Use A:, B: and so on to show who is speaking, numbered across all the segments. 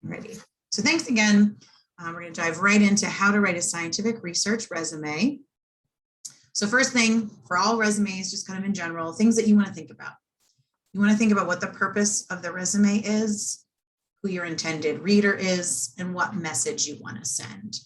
A: Alrighty. So thanks again. We're going to dive right into how to write a scientific research resume. So first thing for all resumes, just kind of in general, things that you want to think about. You want to think about what the purpose of the resume is, who your intended reader is, and what message you want to send.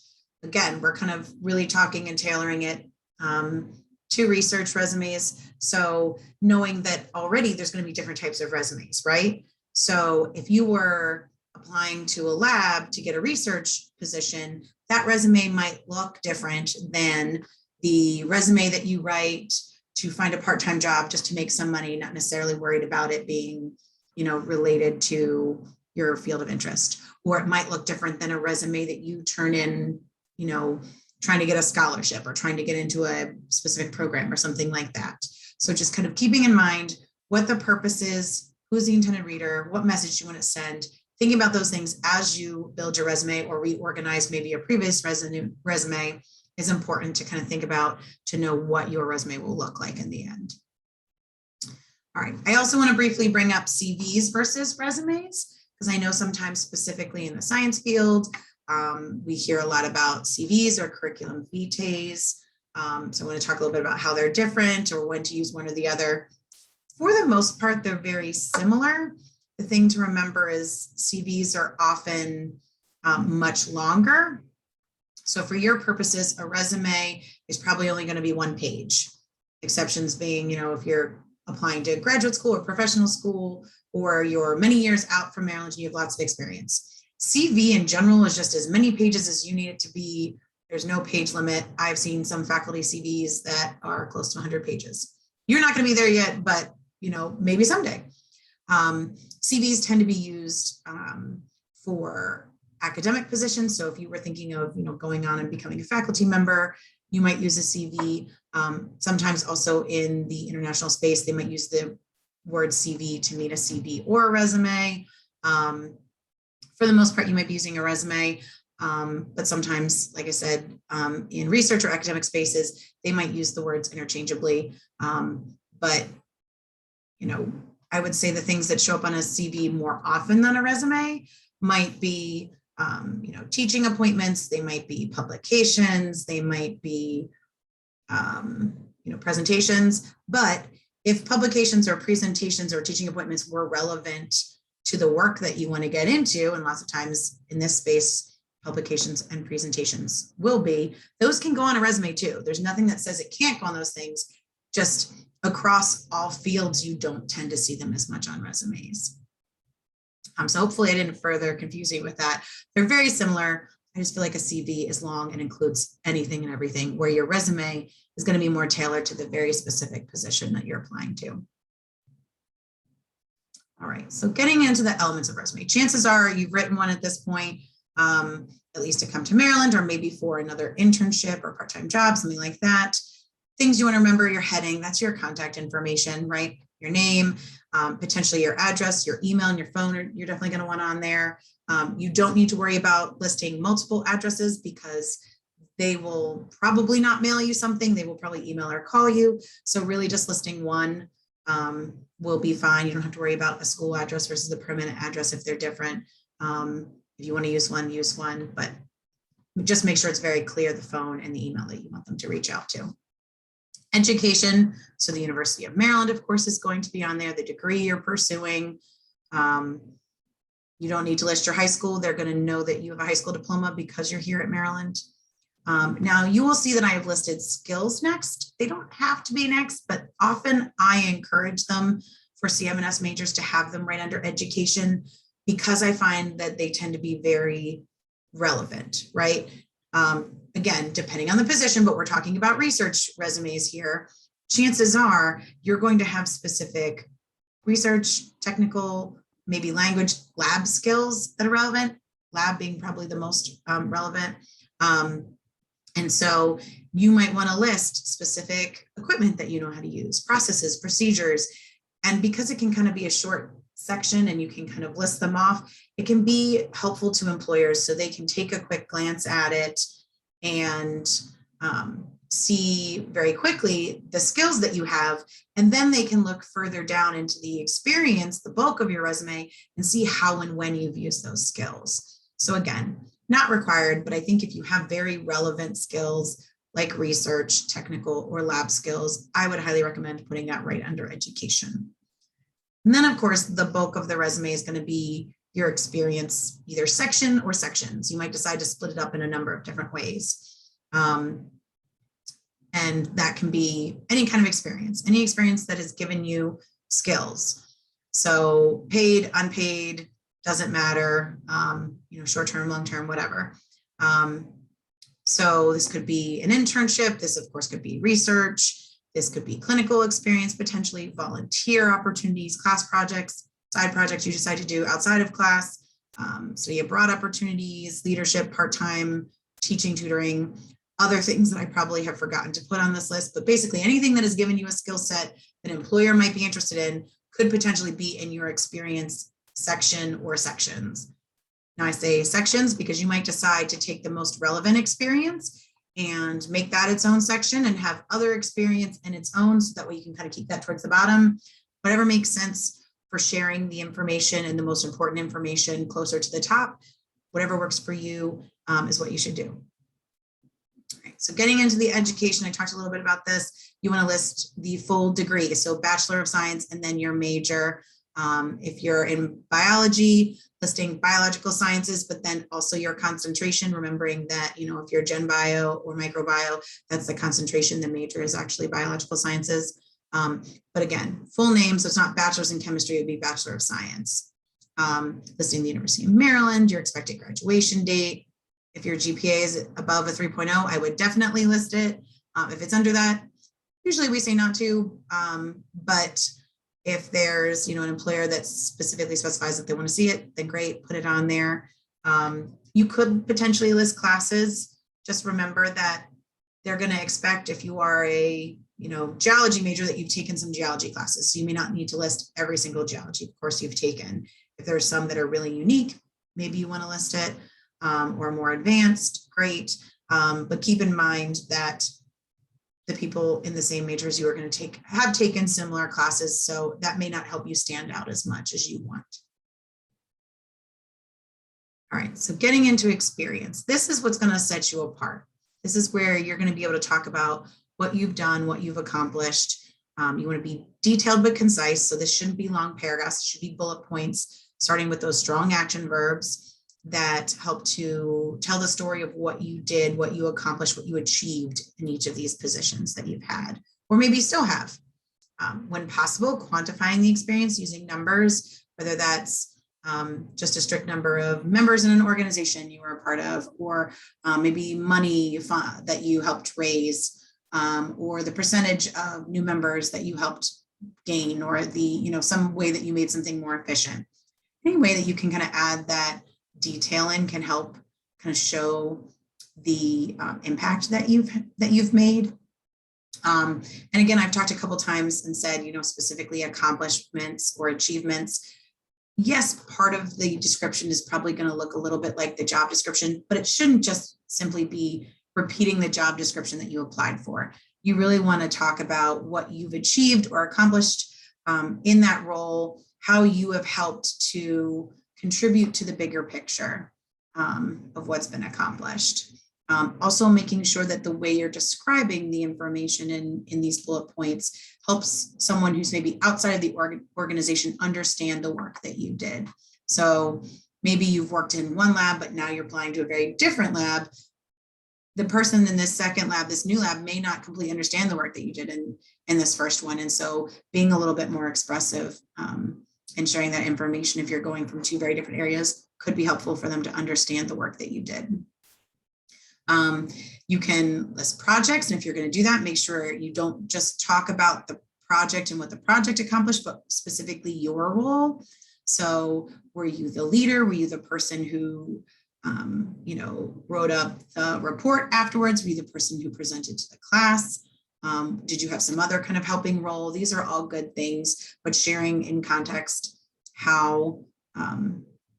A: Again, we're kind of really talking and tailoring it to research resumes. So knowing that already there's going to be different types of resumes, right? So if you were applying to a lab to get a research position, that resume might look different than the resume that you write to find a part-time job just to make some money, not necessarily worried about it being, related to your field of interest. Or it might look different than a resume that you turn in, trying to get a scholarship or trying to get into a specific program or something like that. So just kind of keeping in mind what the purpose is, who's the intended reader, what message you want to send, thinking about those things as you build your resume or reorganize maybe a previous resume is important to kind of think about to know what your resume will look like in the end. All right, I also want to briefly bring up CVs versus resumes, because I know sometimes specifically in the science field, we hear a lot about CVs or curriculum vitae. So I want to talk a little bit about how they're different or when to use one or the other. For the most part, they're very similar. The thing to remember is CVs are often much longer. So for your purposes, a resume is probably only going to be one page. Exceptions being, if you're applying to graduate school or professional school, or you're many years out from Maryland and you have lots of experience. CV in general is just as many pages as you need it to be. There's no page limit. I've seen some faculty CVs that are close to 100 pages. You're not going to be there yet, but maybe someday. CVs tend to be used for academic positions. So if you were thinking of, going on and becoming a faculty member, you might use a CV. Sometimes also in the international space, they might use the word CV to mean a CV or a resume. For the most part, you might be using a resume, but sometimes, like I said, in research or academic spaces, they might use the words interchangeably. But I would say the things that show up on a CV more often than a resume might be, teaching appointments, they might be publications, they might be, presentations. But if publications or presentations or teaching appointments were relevant to the work that you want to get into, and lots of times in this space, publications and presentations will be, those can go on a resume too. There's nothing that says it can't go on those things. Just across all fields, you don't tend to see them as much on resumes. So hopefully I didn't further confuse you with that. They're very similar. I just feel like a CV is long and includes anything and everything, where your resume is going to be more tailored to the very specific position that you're applying to. All right, so getting into the elements of resume. Chances are you've written one at this point, at least to come to Maryland or maybe for another internship or part-time job, something like that. Things you want to remember: your heading, that's your contact information, right? Your name, potentially your address, your email, and your phone, you're definitely going to want on there. You don't need to worry about listing multiple addresses because they will probably not mail you something. They will probably email or call you. So really just listing one will be fine. You don't have to worry about a school address versus a permanent address if they're different. If you want to use one, but just make sure it's very clear, the phone and the email that you want them to reach out to. Education, so the University of Maryland, of course, is going to be on there, the degree you're pursuing. You don't need to list your high school. They're going to know that you have a high school diploma because you're here at Maryland. Now, you will see that I have listed skills next. They don't have to be next, but often I encourage them for CM&S majors to have them right under education, because I find that they tend to be very relevant, right? Again, depending on the position, but we're talking about research resumes here. Chances are you're going to have specific research, technical, maybe language, lab skills that are relevant, lab being probably the most relevant. And so you might want to list specific equipment that you know how to use, processes, procedures. And because it can kind of be a short section and you can kind of list them off, it can be helpful to employers so they can take a quick glance at it and see very quickly the skills that you have, and then they can look further down into the experience, the bulk of your resume, and see how and when you've used those skills. So again, not required, but I think if you have very relevant skills like research, technical, or lab skills, I would highly recommend putting that right under education. And then of course, the bulk of the resume is going to be your experience, either section or sections. You might decide to split it up in a number of different ways. And that can be any kind of experience, any experience that has given you skills. So paid, unpaid, doesn't matter, short-term, long-term, whatever. So this could be an internship. This of course could be research. This could be clinical experience, potentially volunteer opportunities, class projects, side projects you decide to do outside of class, study abroad opportunities, leadership, part-time, teaching, tutoring, other things that I probably have forgotten to put on this list, but basically anything that has given you a skill set that an employer might be interested in could potentially be in your experience section or sections. Now I say sections because you might decide to take the most relevant experience and make that its own section and have other experience in its own, so that way you can kind of keep that towards the bottom. Whatever makes sense for sharing the information and the most important information closer to the top, whatever works for you is what you should do. All right, so getting into the education, I talked a little bit about this. You want to list the full degree, so Bachelor of Science and then your major. If you're in biology, listing biological sciences, but then also your concentration, remembering that, if you're Gen Bio or Microbio, that's the concentration. The major is actually biological sciences. But again, full name, so it's not Bachelor's in Chemistry, it would be Bachelor of Science. Listing the University of Maryland, your expected graduation date. If your GPA is above a 3.0, I would definitely list it. If it's under that, usually we say not to, but if there's, an employer that specifically specifies that they want to see it, then great, put it on there. You could potentially list classes. Just remember that they're going to expect, if you are a, geology major, that you've taken some geology classes. So you may not need to list every single geology course you've taken. If there's some that are really unique, maybe you want to list it. Or more advanced, great. But keep in mind that the people in the same major as you are going to have taken similar classes, so that may not help you stand out as much as you want. All right, so getting into experience. This is what's going to set you apart. This is where you're going to be able to talk about what you've done, what you've accomplished. You want to be detailed but concise, so this shouldn't be long paragraphs, it should be bullet points, starting with those strong action verbs that help to tell the story of what you did, what you accomplished, what you achieved in each of these positions that you've had, or maybe still have. When possible, quantifying the experience using numbers, whether that's just a strict number of members in an organization you were a part of, or maybe money that you helped raise, or the percentage of new members that you helped gain, or the, some way that you made something more efficient. Any way that you can kind of add that detail in can help kind of show the impact that you've made. And again, I've talked a couple times and said, specifically accomplishments or achievements. Yes, part of the description is probably going to look a little bit like the job description, but it shouldn't just simply be repeating the job description that you applied for. You really want to talk about what you've achieved or accomplished in that role, how you have helped to contribute to the bigger picture of what's been accomplished. Also making sure that the way you're describing the information in these bullet points helps someone who's maybe outside of the organization understand the work that you did. So maybe you've worked in one lab, but now you're applying to a very different lab. The person in this second lab, this new lab, may not completely understand the work that you did in this first one. And so being a little bit more expressive and sharing that information, if you're going from two very different areas, could be helpful for them to understand the work that you did. You can list projects, and if you're going to do that, make sure you don't just talk about the project and what the project accomplished, but specifically your role. So were you the leader? Were you the person who wrote up the report afterwards? Were you the person who presented to the class? Did you have some other kind of helping role? These are all good things, but sharing in context how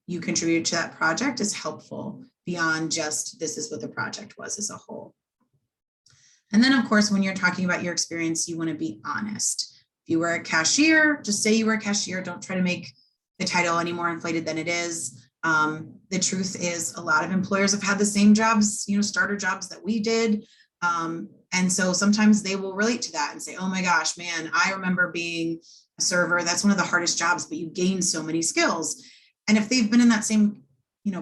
A: you contribute to that project is helpful beyond just this is what the project was as a whole. And then, of course, when you're talking about your experience, you want to be honest. If you were a cashier, just say you were a cashier. Don't try to make the title any more inflated than it is. The truth is a lot of employers have had the same jobs, starter jobs that we did. And so sometimes they will relate to that and say, oh my gosh, man, I remember being a server. That's one of the hardest jobs, but you gain so many skills. And if they've been in that same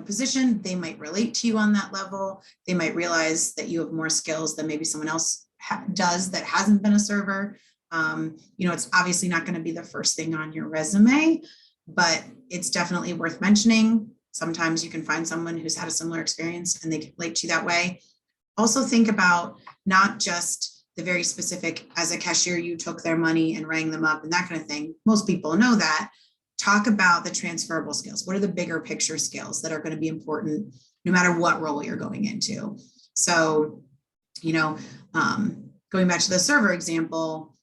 A: position, they might relate to you on that level. They might realize that you have more skills than maybe someone else does that hasn't been a server. It's obviously not going to be the first thing on your resume, but it's definitely worth mentioning. Sometimes you can find someone who's had a similar experience and they can relate to you that way. Also think about not just the very specific, as a cashier, you took their money and rang them up and that kind of thing. Most people know that. Talk about the transferable skills. What are the bigger picture skills that are going to be important no matter what role you're going into? So, going back to the server example,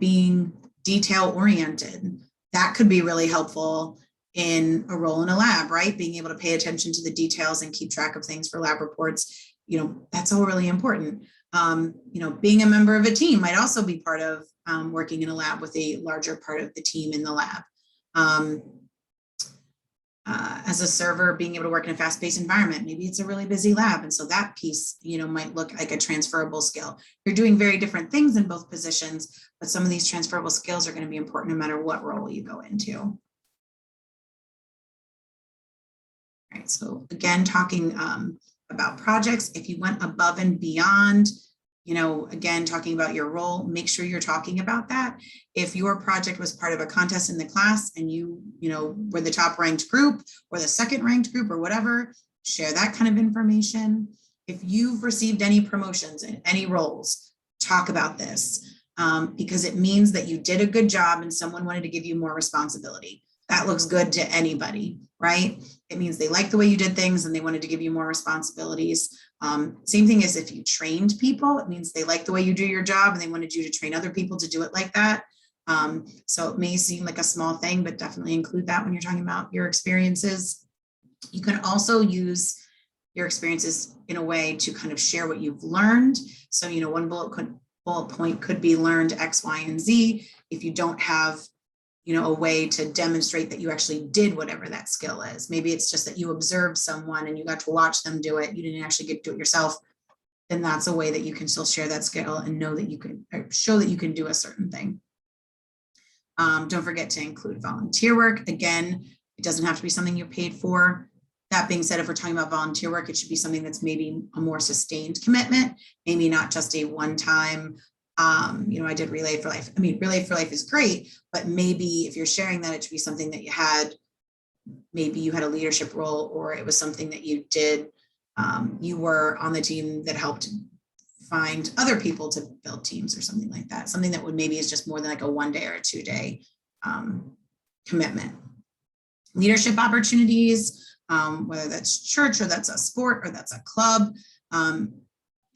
A: being detail oriented, that could be really helpful in a role in a lab, right? Being able to pay attention to the details and keep track of things for lab reports, that's all really important. Being a member of a team might also be part of working in a lab with a larger part of the team in the lab. As a server, being able to work in a fast-paced environment, maybe it's a really busy lab. And so that piece, might look like a transferable skill. You're doing very different things in both positions, but some of these transferable skills are going to be important no matter what role you go into. All right, so again, talking about projects, if you went above and beyond, again, talking about your role, make sure you're talking about that. If your project was part of a contest in the class and you were the top ranked group or the second ranked group or whatever, share that kind of information. If you've received any promotions in any roles, talk about this because it means that you did a good job and someone wanted to give you more responsibility. That looks good to anybody, right? It means they like the way you did things and they wanted to give you more responsibilities. Same thing as if you trained people, it means they like the way you do your job and they wanted you to train other people to do it like that. So it may seem like a small thing, but definitely include that when you're talking about your experiences. You can also use your experiences in a way to kind of share what you've learned. So, one bullet point could be learned X, Y, and Z. If you don't have a way to demonstrate that you actually did whatever that skill is. Maybe it's just that you observed someone and you got to watch them do it. You didn't actually get to do it yourself. Then that's a way that you can still share that skill and know that you can show that you can do a certain thing. Don't forget to include volunteer work. Again, it doesn't have to be something you're paid for. That being said, if we're talking about volunteer work, it should be something that's maybe a more sustained commitment, maybe not just a one-time I did Relay for Life. I mean, Relay for Life is great, but maybe if you're sharing that, it should be something that you had, maybe you had a leadership role or it was something that you did. You were on the team that helped find other people to build teams or something like that. Something that would maybe is just more than like a 1 day or a 2 day commitment. Leadership opportunities, whether that's church or that's a sport or that's a club,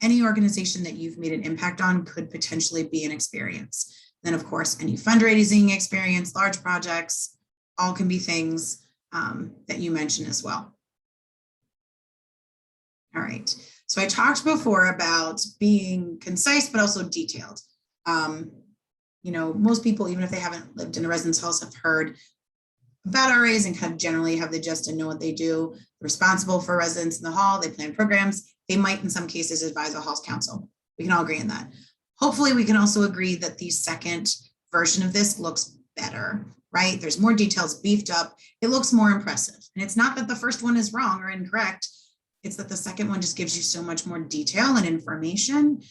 A: any organization that you've made an impact on could potentially be an experience. Then, of course, any fundraising experience, large projects, all can be things that you mention as well. All right. So I talked before about being concise, but also detailed. Most people, even if they haven't lived in a residence halls, have heard about RAs and kind of generally have the gist and know what they do. They're responsible for residents in the hall. They plan programs. They might, in some cases, advise a hall's council. We can all agree on that. Hopefully, we can also agree that the second version of this looks better, right? There's more details beefed up. It looks more impressive. And it's not that the first one is wrong or incorrect. It's that the second one just gives you so much more detail and information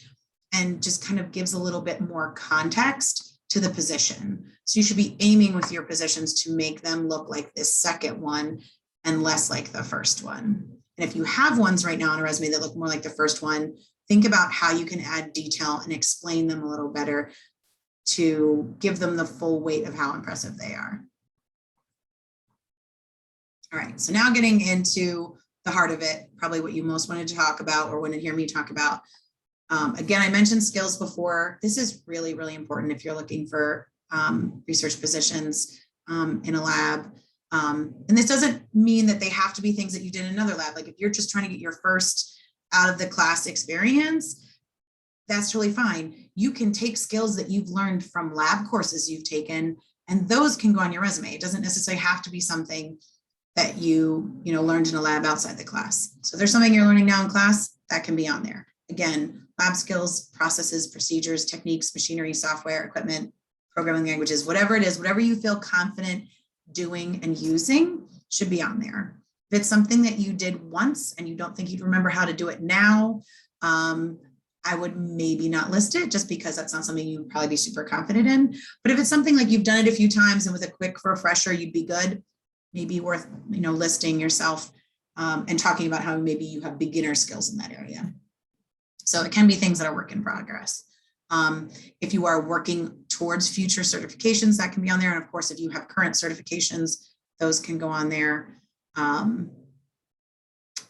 A: and just kind of gives a little bit more context to the position. So you should be aiming with your positions to make them look like this second one and less like the first one. And if you have ones right now on a resume that look more like the first one, think about how you can add detail and explain them a little better to give them the full weight of how impressive they are. All right, so now getting into the heart of it, probably what you most wanted to talk about or want to hear me talk about. Again, I mentioned skills before. This is really, really important if you're looking for research positions in a lab. And this doesn't mean that they have to be things that you did in another lab. Like if you're just trying to get your first out of the class experience, that's totally fine. You can take skills that you've learned from lab courses you've taken, and those can go on your resume. It doesn't necessarily have to be something that you learned in a lab outside the class. So if there's something you're learning now in class, that can be on there. Again, lab skills, processes, procedures, techniques, machinery, software, equipment, programming languages, whatever it is, whatever you feel confident doing and using should be on there. If it's something that you did once and you don't think you'd remember how to do it now, I would maybe not list it, just because that's not something you'd probably be super confident in. But if it's something like you've done it a few times and with a quick refresher, you'd be good, maybe worth listing yourself and talking about how maybe you have beginner skills in that area. So it can be things that are work in progress. If you are working towards future certifications, that can be on there. And of course, if you have current certifications, those can go on there.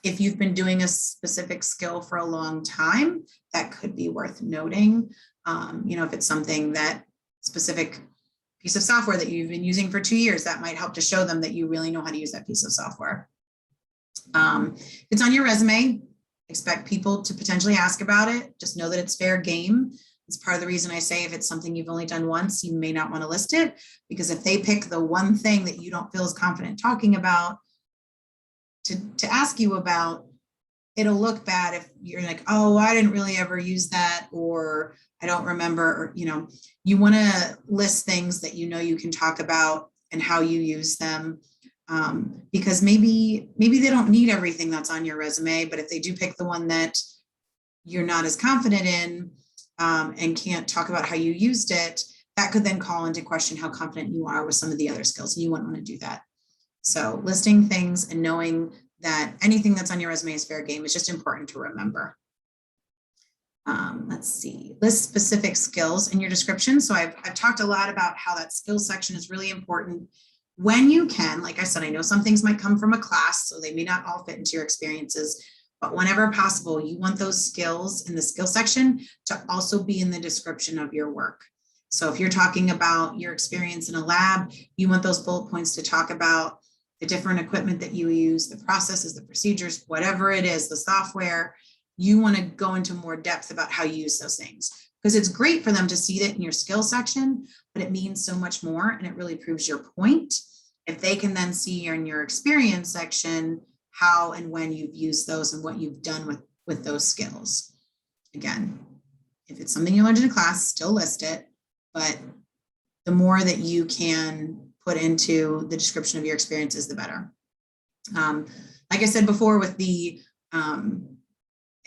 A: If you've been doing a specific skill for a long time, that could be worth noting. If it's something that specific piece of software that you've been using for 2 years, that might help to show them that you really know how to use that piece of software. If it's on your resume, expect people to potentially ask about it. Just know that it's fair game. It's part of the reason I say if it's something you've only done once, you may not want to list it, because if they pick the one thing that you don't feel as confident talking about to ask you about, it'll look bad if you're like, oh, I didn't really ever use that, or I don't remember, or, you want to list things that you can talk about and how you use them. Because maybe they don't need everything that's on your resume, but if they do pick the one that you're not as confident in and can't talk about how you used it, that could then call into question how confident you are with some of the other skills, and you wouldn't want to do that. So listing things and knowing that anything that's on your resume is fair game is just important to remember. Let's see, list specific skills in your description. So I've talked a lot about how that skills section is really important. When you can, like I said, I know some things might come from a class, so they may not all fit into your experiences, but whenever possible, you want those skills in the skill section to also be in the description of your work. So if you're talking about your experience in a lab, you want those bullet points to talk about the different equipment that you use, the processes, the procedures, whatever it is, the software. You want to go into more depth about how you use those things, because it's great for them to see that in your skill section, but it means so much more, and it really proves your point. If they can then see in your experience section how and when you've used those and what you've done with those skills. Again, if it's something you learned in a class, still list it, but the more that you can put into the description of your experiences, the better. Like I said before, with the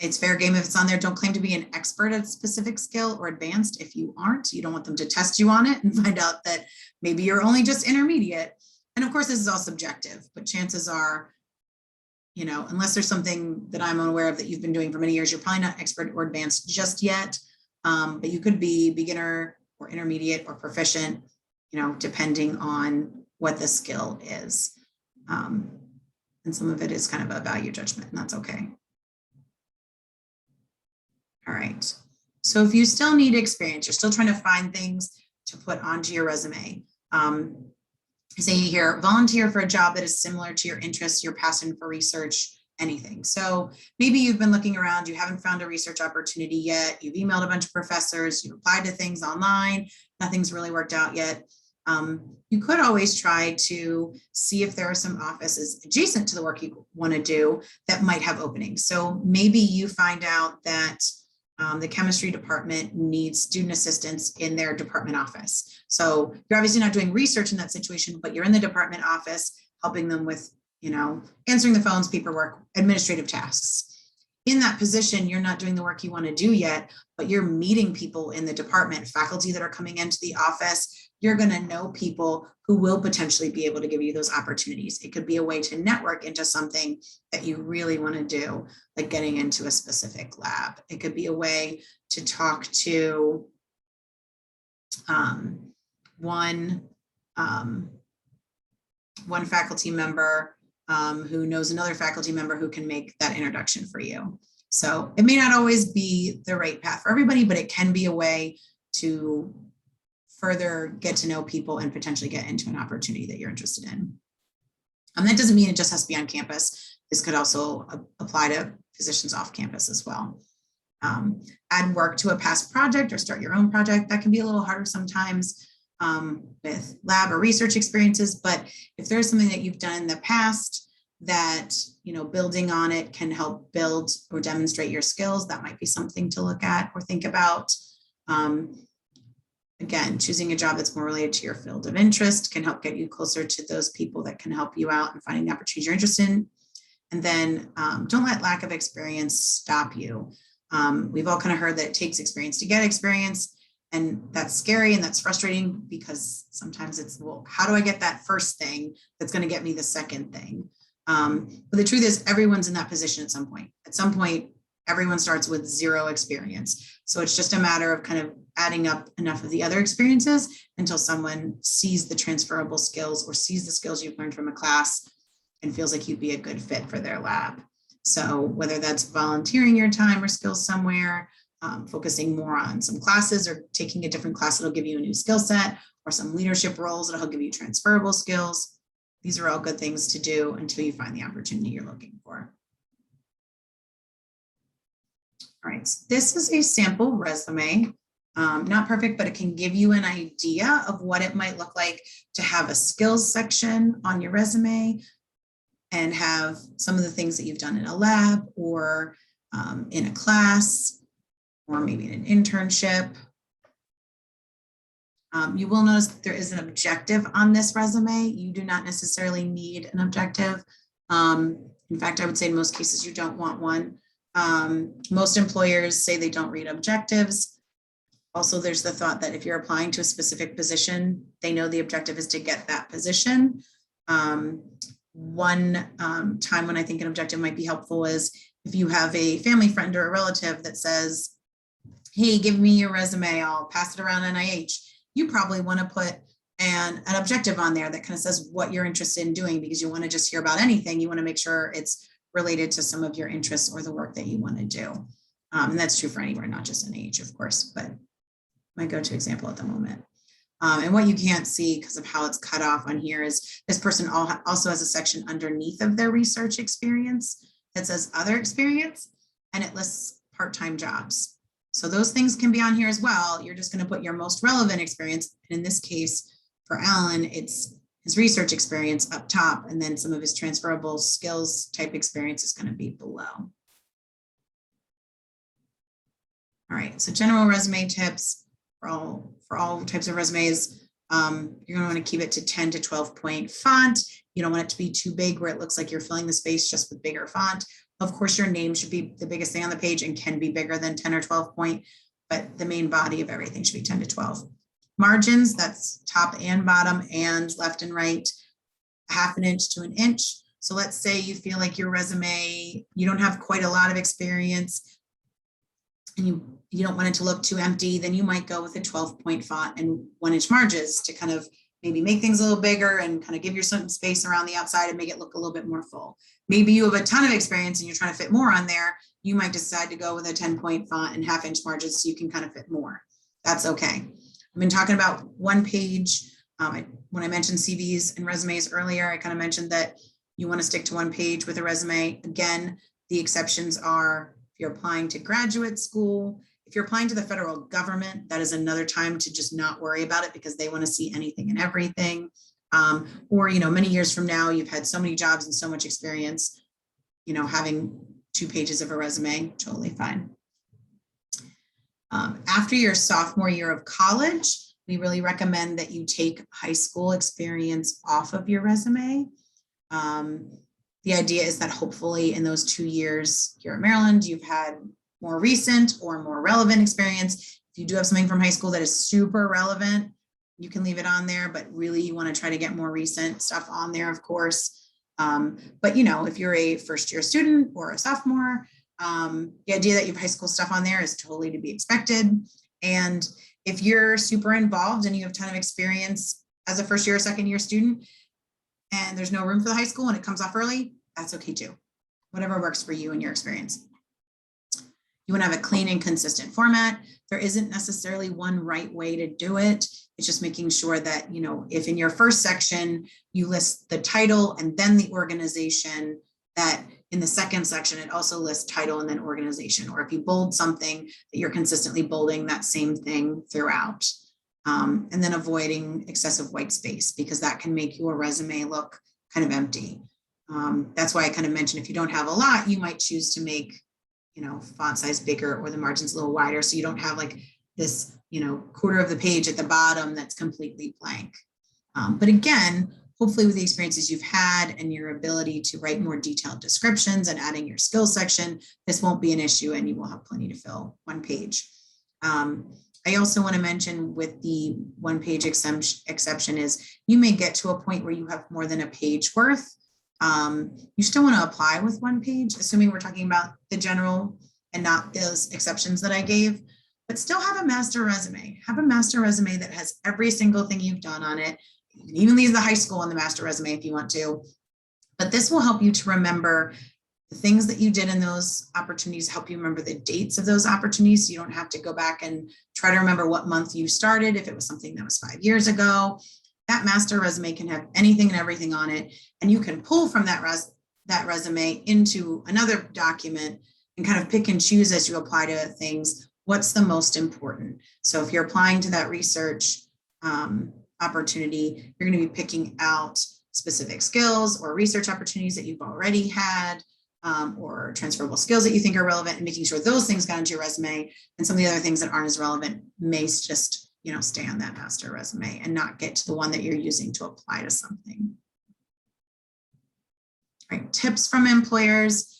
A: it's fair game if it's on there. Don't claim to be an expert at a specific skill or advanced if you aren't. You don't want them to test you on it and find out that maybe you're only just intermediate. And of course, this is all subjective, but chances are, unless there's something that I'm unaware of that you've been doing for many years, you're probably not expert or advanced just yet. But you could be beginner or intermediate or proficient, depending on what the skill is. And some of it is kind of a value judgment, and that's okay. All right. So if you still need experience, you're still trying to find things to put onto your resume. Say here, volunteer for a job that is similar to your interests, your passion for research, anything. So maybe you've been looking around, you haven't found a research opportunity yet, you've emailed a bunch of professors, you've applied to things online, nothing's really worked out yet. You could always try to see if there are some offices adjacent to the work you want to do that might have openings. So maybe you find out that the chemistry department needs student assistants in their department office. So you're obviously not doing research in that situation, but you're in the department office helping them with, answering the phones, paperwork, administrative tasks. In that position, you're not doing the work you want to do yet, but you're meeting people in the department, faculty that are coming into the office. You're going to know people who will potentially be able to give you those opportunities. It could be a way to network into something that you really want to do, like getting into a specific lab. It could be a way to talk to one faculty member who knows another faculty member who can make that introduction for you. So it may not always be the right path for everybody, but it can be a way to further get to know people and potentially get into an opportunity that you're interested in. That doesn't mean it just has to be on campus. This could also apply to positions off campus as well. add work to a past project or start your own project. That can be a little harder sometimes with lab or research experiences, but if there's something that you've done in the past that, building on it can help build or demonstrate your skills, that might be something to look at or think about. Again, choosing a job that's more related to your field of interest can help get you closer to those people that can help you out and finding the opportunities you're interested in. And then don't let lack of experience stop you. We've all kind of heard that it takes experience to get experience, and that's scary and that's frustrating because sometimes it's, well, how do I get that first thing that's going to get me the second thing? But the truth is everyone's in that position at some point. At some point, everyone starts with zero experience. So it's just a matter of kind of adding up enough of the other experiences until someone sees the transferable skills or sees the skills you've learned from a class and feels like you'd be a good fit for their lab. So whether that's volunteering your time or skills somewhere, focusing more on some classes or taking a different class that'll give you a new skill set, or some leadership roles that'll give you transferable skills. These are all good things to do until you find the opportunity you're looking for. All right, so this is a sample resume. Not perfect, but it can give you an idea of what it might look like to have a skills section on your resume and have some of the things that you've done in a lab or in a class or maybe in an internship. You will notice that there is an objective on this resume. You do not necessarily need an objective. In fact, I would say in most cases you don't want one. Most employers say they don't read objectives. Also, there's the thought that if you're applying to a specific position, they know the objective is to get that position. One time when I think an objective might be helpful is if you have a family friend or a relative that says, hey, give me your resume, I'll pass it around NIH. You probably want to put an objective on there that kind of says what you're interested in doing, because you want to just hear about anything. You want to make sure it's related to some of your interests or the work that you want to do. And that's true for anywhere, not just NIH, of course, but my go-to example at the moment. And what you can't see because of how it's cut off on here is this person also has a section underneath of their research experience that says other experience, and it lists part-time jobs. So those things can be on here as well. You're just going to put your most relevant experience. And in this case, for Alan, it's his research experience up top, and then some of his transferable skills type experience is going to be below. All right, so general resume tips for all types of resumes. You're going to want to keep it to 10 to 12 point font. You don't want it to be too big where it looks like you're filling the space just with bigger font. Of course, your name should be the biggest thing on the page and can be bigger than 10 or 12 point, but the main body of everything should be 10 to 12. Margins, that's top and bottom and left and right, 1/2 inch to 1 inch. So let's say you feel like your resume, you don't have quite a lot of experience and you don't want it to look too empty, then you might go with a 12 point font and 1 inch margins to kind of maybe make things a little bigger and kind of give you some space around the outside and make it look a little bit more full. Maybe you have a ton of experience and you're trying to fit more on there. You might decide to go with a 10 point font and 1/2 inch margins so you can kind of fit more. That's okay. I've been talking about one page. When I mentioned CVs and resumes earlier, I kind of mentioned that you want to stick to one page with a resume. Again, the exceptions are if you're applying to graduate school, if you're applying to the federal government, that is another time to just not worry about it because they want to see anything and everything. Or, many years from now, you've had so many jobs and so much experience, having 2 pages of a resume, totally fine. After your sophomore year of college, we really recommend that you take high school experience off of your resume. The idea is that hopefully in those 2 years here at Maryland, you've had more recent or more relevant experience. If you do have something from high school that is super relevant, you can leave it on there, but really you want to try to get more recent stuff on there, of course. But if you're a first-year student or a sophomore, the idea that you have high school stuff on there is totally to be expected. And if you're super involved and you have a ton of experience as a first year or second year student and there's no room for the high school and it comes off early, that's okay too. Whatever works for you and your experience. You want to have a clean and consistent format. There isn't necessarily one right way to do it. It's just making sure that, if in your first section you list the title and then the organization, that in the second section, it also lists title and then organization, or if you bold something, that you're consistently bolding that same thing throughout. And then avoiding excessive white space, because that can make your resume look kind of empty. That's why I kind of mentioned, if you don't have a lot, you might choose to make, font size bigger or the margins a little wider, so you don't have like this, quarter of the page at the bottom that's completely blank. But again, hopefully with the experiences you've had and your ability to write more detailed descriptions and adding your skills section, this won't be an issue and you will have plenty to fill one page. I also want to mention with the one page exception is you may get to a point where you have more than a page worth. You still want to apply with one page, assuming we're talking about the general and not those exceptions that I gave, but still have a master resume. Have a master resume that has every single thing you've done on it. You can even leave the high school in the master resume if you want to, but this will help you to remember the things that you did in those opportunities, help you remember the dates of those opportunities. So you don't have to go back and try to remember what month you started if it was something that was 5 years ago. That master resume can have anything and everything on it, and you can pull from that resume into another document and kind of pick and choose as you apply to things what's the most important. So if you're applying to that research opportunity, you're going to be picking out specific skills or research opportunities that you've already had, or transferable skills that you think are relevant, and making sure those things got into your resume, and some of the other things that aren't as relevant may just stay on that master resume and not get to the one that you're using to apply to something. All right, tips from employers.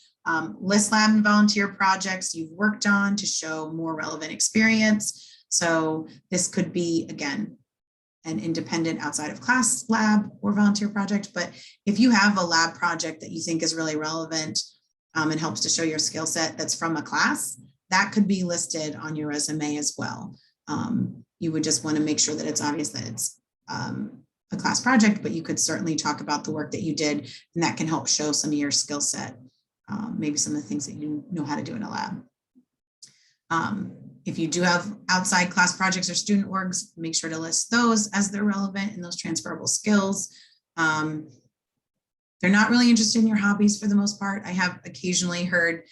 A: List lab and volunteer projects you've worked on to show more relevant experience. So this could be, again, an independent outside of class lab or volunteer project, but if you have a lab project that you think is really relevant and helps to show your skill set that's from a class, that could be listed on your resume as well. You would just want to make sure that it's obvious that it's a class project, but you could certainly talk about the work that you did, and that can help show some of your skill set, maybe some of the things that you know how to do in a lab. If you do have outside class projects or student orgs, make sure to list those as they're relevant and those transferable skills. They're not really interested in your hobbies for the most part. I have occasionally heard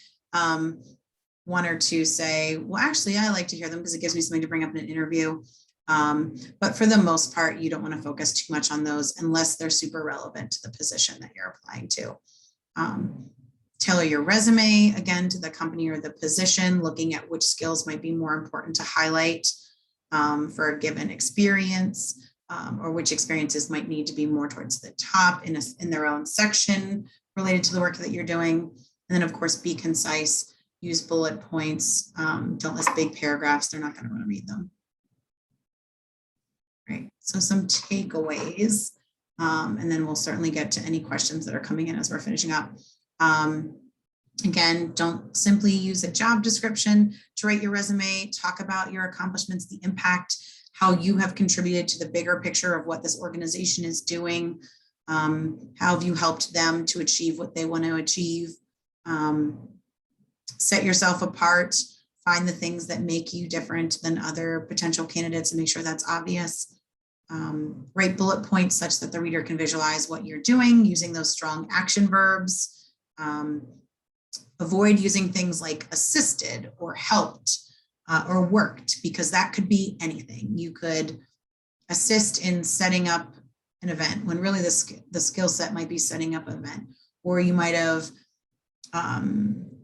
A: one or two say, well, actually, I like to hear them because it gives me something to bring up in an interview. But for the most part, you don't want to focus too much on those unless they're super relevant to the position that you're applying to. Tailor your resume, again, to the company or the position, looking at which skills might be more important to highlight for a given experience, or which experiences might need to be more towards the top in their own section related to the work that you're doing. And then, of course, be concise, use bullet points, don't list big paragraphs, they're not going to want to read them. Right, so some takeaways, and then we'll certainly get to any questions that are coming in as we're finishing up. Again, don't simply use a job description to write your resume. Talk about your accomplishments, the impact, how you have contributed to the bigger picture of what this organization is doing. How have you helped them to achieve what they want to achieve? Set yourself apart, find the things that make you different than other potential candidates and make sure that's obvious. Write bullet points such that the reader can visualize what you're doing using those strong action verbs. Avoid using things like assisted or helped or worked, because that could be anything. You could assist in setting up an event when really the skill set might be setting up an event, or you might have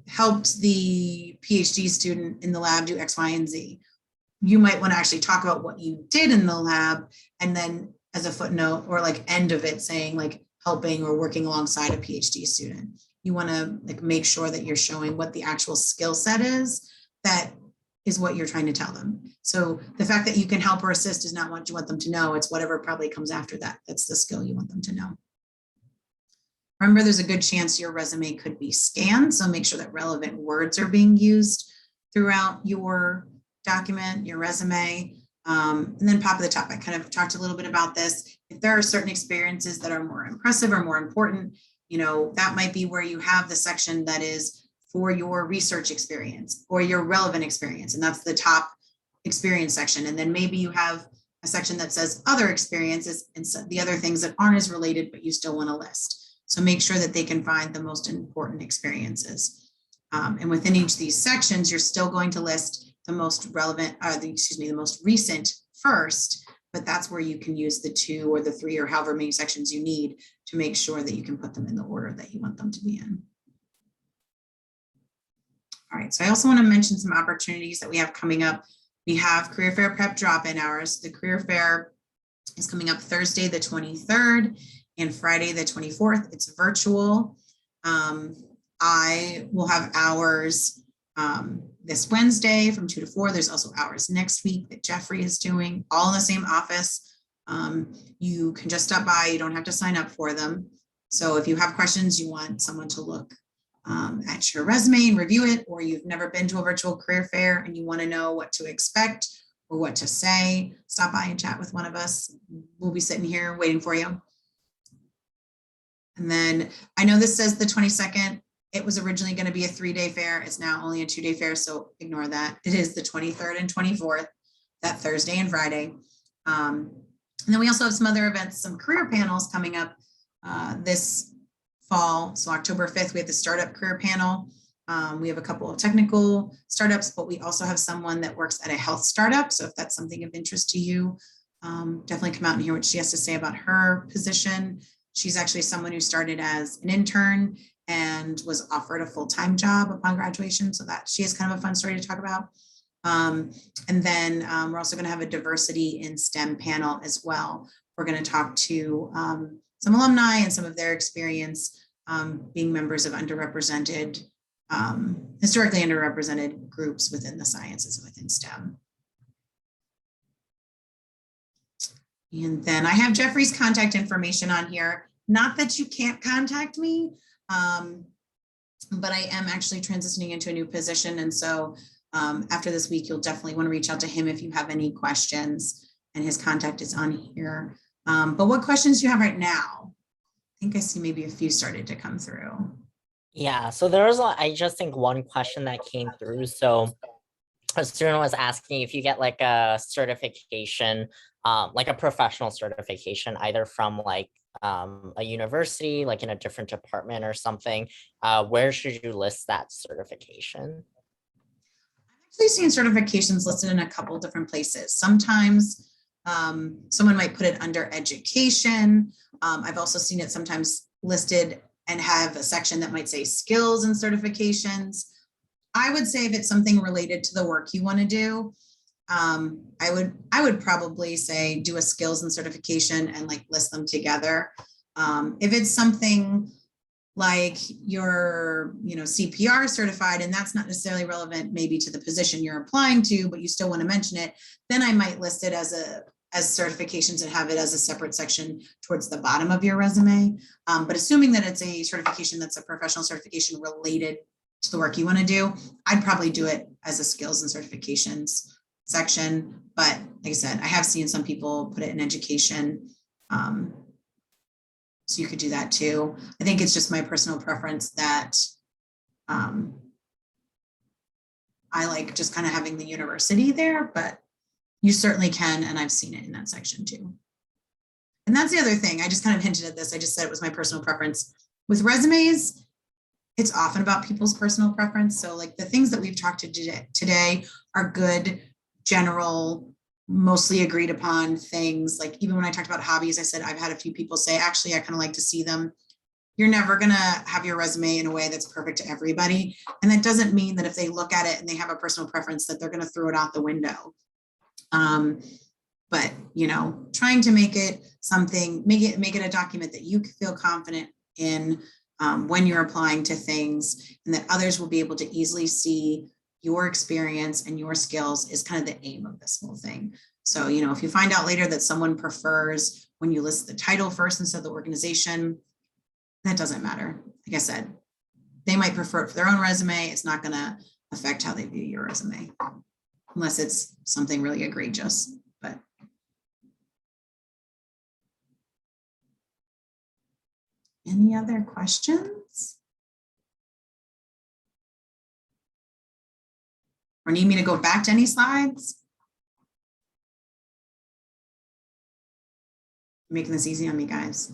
A: helped the PhD student in the lab do X, Y, and Z. You might want to actually talk about what you did in the lab, and then as a footnote or like end of it saying like helping or working alongside a PhD student. You want to like make sure that you're showing what the actual skill set is that is what you're trying to tell them. So the fact that you can help or assist is not what you want them to know. It's whatever probably comes after that. That's the skill you want them to know. Remember, there's a good chance your resume could be scanned. So make sure that relevant words are being used throughout your document, your resume. And then pop at the top, I kind of talked a little bit about this. If there are certain experiences that are more impressive or more important, that might be where you have the section that is for your research experience or your relevant experience. And that's the top experience section. And then maybe you have a section that says other experiences and so the other things that aren't as related, but you still want to list. So make sure that they can find the most important experiences. And within each of these sections, you're still going to list the most relevant, the most recent first, but that's where you can use the 2 or the 3 or however many sections you need to make sure that you can put them in the order that you want them to be in. All right, so I also want to mention some opportunities that we have coming up. We have Career Fair Prep drop-in hours. The Career Fair is coming up Thursday, the 23rd and Friday, the 24th. It's virtual. I will have hours this Wednesday from 2 to 4. There's also hours next week that Jeffrey is doing, all in the same office. You can just stop by. You don't have to sign up for them. So if you have questions, you want someone to look at your resume and review it, or you've never been to a virtual career fair and you want to know what to expect or what to say, stop by and chat with one of us. We'll be sitting here waiting for you. And then I know this says the 22nd. It was originally going to be a 3-day fair. It's now only a 2-day fair, so ignore that. It is the 23rd and 24th, that Thursday and Friday. And then we also have some other events, some career panels coming up this fall. So October 5th, we have the startup career panel. We have a couple of technical startups, but we also have someone that works at a health startup. So if that's something of interest to you, definitely come out and hear what she has to say about her position. She's actually someone who started as an intern and was offered a full-time job upon graduation. So that she has kind of a fun story to talk about. And then we're also going to have a diversity in STEM panel as well. We're going to talk to some alumni and some of their experience being members of underrepresented, historically underrepresented groups within the sciences and within STEM. And then I have Jeffrey's contact information on here. Not that you can't contact me, but I am actually transitioning into a new position. And so after this week, you'll definitely want to reach out to him if you have any questions, and his contact is on here. But what questions do you have right now? I think I see maybe a few started to come through.
B: Yeah, so there was, I just think one question that came through. So a student was asking if you get like a certification, like a professional certification, either from like a university, like in a different department or something, where should you list that certification?
A: I've actually seen certifications listed in a couple different places. Sometimes someone might put it under education. I've also seen it sometimes listed and have a section that might say skills and certifications. I would say if it's something related to the work you want to do, I would probably say do a skills and certification and like list them together. If it's something like you're, CPR certified, and that's not necessarily relevant maybe to the position you're applying to, but you still want to mention it, then I might list it as certifications and have it as a separate section towards the bottom of your resume. But assuming that it's a certification that's a professional certification related to the work you want to do, I'd probably do it as a skills and certifications section. But like I said, I have seen some people put it in education. So you could do that too. I think it's just my personal preference that I like just kind of having the university there, but you certainly can, and I've seen it in that section too. And that's the other thing. I just kind of hinted at this. I just said it was my personal preference. With resumes, it's often about people's personal preference. So like the things that we've talked to today are good, general, mostly agreed upon things. Like even when I talked about hobbies, I said I've had a few people say, actually, I kind of like to see them. You're never going to have your resume in a way that's perfect to everybody. And that doesn't mean that if they look at it and they have a personal preference that they're going to throw it out the window. But trying to make it something, make it a document that you feel confident in when you're applying to things, and that others will be able to easily see your experience and your skills is kind of the aim of this whole thing. So, if you find out later that someone prefers when you list the title first instead of the organization, that doesn't matter. Like I said, they might prefer it for their own resume. It's not going to affect how they view your resume, unless it's something really egregious. But any other questions? Or need me to go back to any slides? I'm making this easy on me, guys.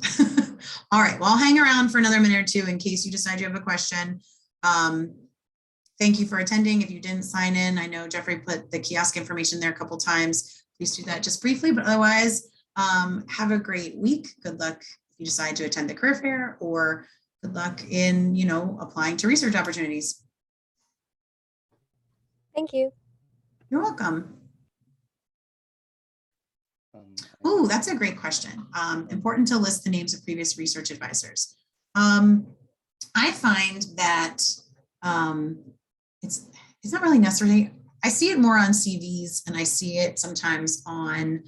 A: All right, well, I'll hang around for another minute or two in case you decide you have a question. Thank you for attending. If you didn't sign in, I know Jeffrey put the kiosk information there a couple times. Please do that just briefly, but otherwise, have a great week. Good luck if you decide to attend the career fair, or good luck in, applying to research opportunities.
C: Thank you.
A: You're welcome. Oh, that's a great question. Important to list the names of previous research advisors. I find that it's not really necessary. I see it more on CVs, and I see it sometimes on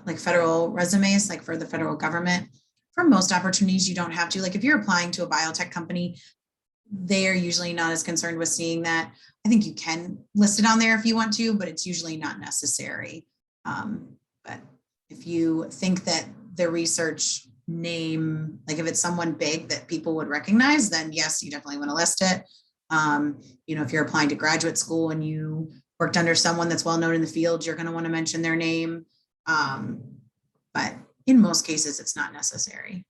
A: like federal resumes, like for the federal government. For most opportunities, you don't have to. Like if you're applying to a biotech company, they are usually not as concerned with seeing that. I think you can list it on there if you want to, but it's usually not necessary. But if you think that the research name, like if it's someone big that people would recognize, then yes, you definitely want to list it. If you're applying to graduate school and you worked under someone that's well known in the field, you're going to want to mention their name. But in most cases, it's not necessary.